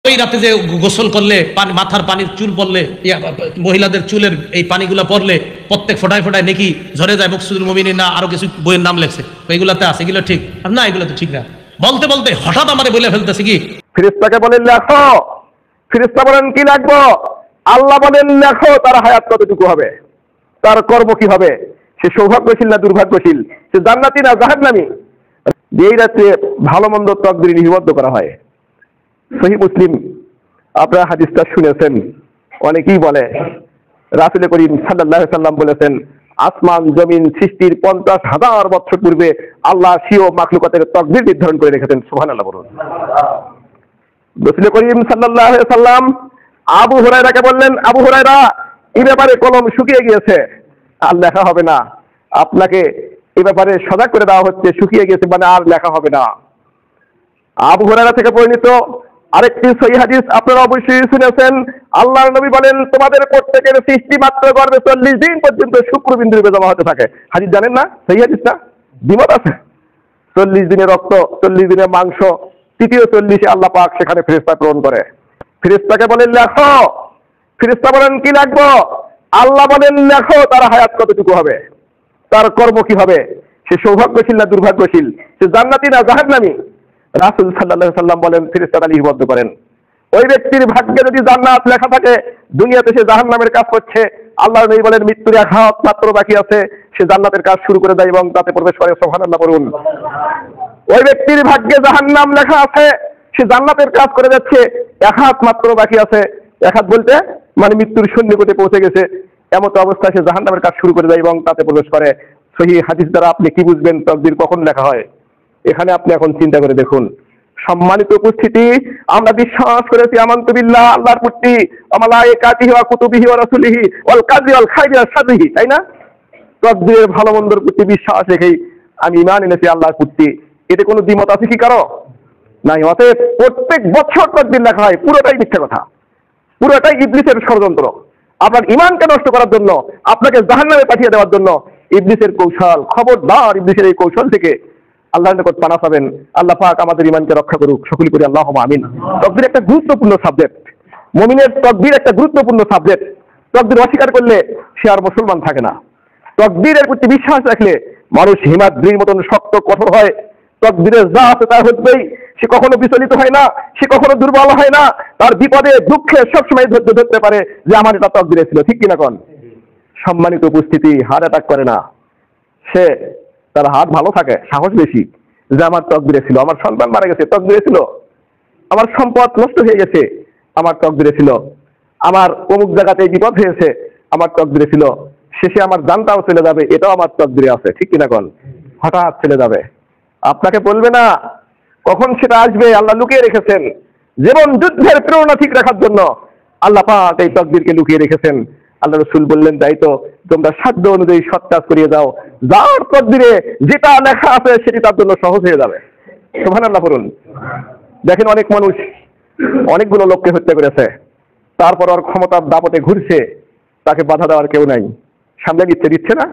ওই রাতে যে গোসল করলে মাথার পানির চুল পড়লে, মহিলাদের চুলের এই পানিগুলো পড়লে প্রত্যেক ফোটায় ফোটায় নাকি ঝরে যায় মকসুদুল মুমিনিন না আরো কিছু বইয়ের নাম লেখছে, এইগুলাতে আছে, এগুলো ঠিক না? এগুলো তো ঠিক না। বলতে বলতে হঠাৎ আমারে বলে ফেলতেছে কি, ফেরেশতাকে বলেন লেখো। ফেরেশতা বলেন কি লাগবো? আল্লাহ বলেন লেখো তার হায়াত কতটুকু হবে, তার কর্ম কি হবে, সে সৌভাগ্যশীল না দুর্ভাগ্যশীল, সে জান্নাতি না জাহান্নামী। এই রাতে ভালো মন্দ তকদির লিপিবদ্ধ করা হয়। সহিহ মুসলিম আপনারা হাদিসটা শুনেছেন। অনেকেই বলে রাসূল করিম সাল্লাল্লাহু আলাইহি সাল্লাম বলেছেন, আসমান জমিন সৃষ্টির 50,000 বছর পূর্বে আল্লাহ সিও মাখলুকাতের তকদির নির্ধারণ করে রেখেছেন। সুবহানাল্লাহ বলুন। রাসূল করিম সাল্লাল্লাহু আলাইহি সাল্লাম আবু হুরায়রাকে বললেন, আবু হুরায়রা, এই ব্যাপারে কলম শুকিয়ে গিয়েছে, আর লেখা হবে না। আপনাকে এই ব্যাপারে সজাগ করে দেওয়া হচ্ছে, শুকিয়ে গিয়েছে মানে আর লেখা হবে না। আবু হুরায়রা থেকে বর্ণিত আরেকটি সহিহ হাদিস আপনারা অবশ্যই শুনেছেন। আল্লাহর নবী বলেন, তোমাদের প্রত্যেকের সৃষ্টি মাত্র গর্ভে 40 দিন পর্যন্ত শুক্রবিন্দু রূপে জমা হতে থাকে। হাদিস জানেন না? সহিহ হাদিস না? দ্বিমত আছে। 40 দিনের রক্ত, 40 দিনের মাংস, তৃতীয় 40-এ আল্লাহ পাক সেখানে ফেরেশতা প্রেরণ করে। ফেরেশতাকে বলেন লেখো। ফেরেশতা বলেন কি লাগবো? আল্লাহ বলেন লেখো তার হায়াত কতটুকু হবে, তার কর্ম কি হবে, সে সৌভাগ্যশীল না দুর্ভাগ্যশীল, সে জান্নাতি না জাহান্নামী। রাসূল সাল্লাল্লাহু আলাইহি সাল্লাম বলেন, ফেরেশতারা লিপিবদ্ধ করেন। ওই ব্যক্তির ভাগ্যে যদি জান্নাত লেখা থাকে, দুনিয়াতে সে জাহান্নামের কাজ করছে, আল্লাহর নবী বলেন মৃত্যুর 1 হাত মাত্র বাকি আছে, সে জান্নাতের কাজ শুরু করে দেয় এবং তাতে প্রবেশ করে। সুবহানাল্লাহ বলুন। ওই ব্যক্তির ভাগ্যে জাহান্নাম লেখা আছে, সে জান্নাতের কাজ করে যাচ্ছে, 1 হাত মাত্র বাকি আছে। 1 হাত বলতে মানে মৃত্যুর সন্নিকটে পৌঁছে গেছে, এমত অবস্থায় সে জাহান্নামের কাজ শুরু করে দেয় এবং তাতে প্রবেশ করে। সহিহ হাদিস দ্বারা আপনি কি বুঝবেন তকদির কখন লেখা হয়? এখানে আপনি এখন চিন্তা করে দেখুন। সম্মানিত উপস্থিতি, আমরা বিশ্বাস করেছি আমানতু বিল্লাহ, আল্লাহর প্রতি, ওয়া মালায়েকাতিহি ওয়া কুতুবিহি ওয়া রাসূলিহি ওয়াল কাযি ওয়াল খাইরি ওয়াস শাররিহি, তাই না? তকদিরের ভালো মন্দর প্রতি বিশ্বাস রেখেই আমি ঈমান এনেছি আল্লাহর প্রতি। এতে কোনো দ্বিমত আছে কি কারো? নাই। অতএব প্রত্যেক বছর তকদির লেখা হয়, পুরোটাই মিথ্যা কথা, পুরোটাই ইবলিসের ষড়যন্ত্র। আপনার ঈমানকে নষ্ট করার জন্য, আপনাকে জাহান্নামে পাঠিয়ে দেওয়ার জন্য ইবলিসের কৌশল। খবরদার ইবলিসের এই কৌশল থেকে আল্লাহর নিকট পানা পাবেন। আল্লাহ পাক আমাদের ঈমানকে রক্ষা করুক, সকলে করি আল্লাহুম্মা আমিন। তকদির একটা গুরুত্বপূর্ণ সাবজেক্ট, মুমিনের তকদির একটা গুরুত্বপূর্ণ সাবজেক্ট। তকদির অস্বীকার করলে সে আর মুসলমান থাকে না। তকদিরের প্রতি বিশ্বাস রাখলে মানুষ হিমাদ্রির মতন শক্ত কঠোর হয়। তকদিরে যা আছে তা হবেই, সে কখনো বিচলিত হয় না, সে কখনো দুর্বল হয় না। তার বিপদে দুঃখে সবসময় ধৈর্য ধরতে পারে যে আমার এটা তকদিরে ছিল, ঠিক কিনা কোন? সম্মানিত উপস্থিতি, হার্ট অ্যাটাক করে না সে, তার হাত ভালো থাকে, সাহস বেশি, যে আমার তকদিরে ছিল, আমার সন্তান মারা গেছে তকদিরে ছিল, আমার সম্পদ নষ্ট হয়ে গেছে আমার তকদিরে ছিল, আমার অমুক জায়গাতে বিপদ হয়েছে আমার তকদিরে ছিল, শেষে আমার জানটাও চলে যাবে এটাও আমার তকদিরে আছে, ঠিক কিনা কোন? হঠাৎ চলে যাবে, আপনাকে বলবে না কখন সেটা আসবে, আল্লাহ লুকিয়ে রেখেছেন। জীবন যুদ্ধের প্রেরণা ঠিক রাখার জন্য আল্লাহ পাক এই তকদিরকে লুকিয়ে রেখেছেন। আল্লাহ রাসূল বললেন, তাই তো তোমরা সাধ্য অনুযায়ী সৎ কাজ করিয়ে যাও, যার তকদিরে যেটা লেখা আছে সেটি তার জন্য সহজ হয়ে যাবে। সুবহানাল্লাহ বলুন। দেখেন অনেক মানুষ অনেকগুলো লোককে হত্যা করেছে, তারপর আর ক্ষমতার দাপটে ঘুরছে, তাকে বাধা দেওয়ার কেউ নাই, সামনে দিচ্ছে না,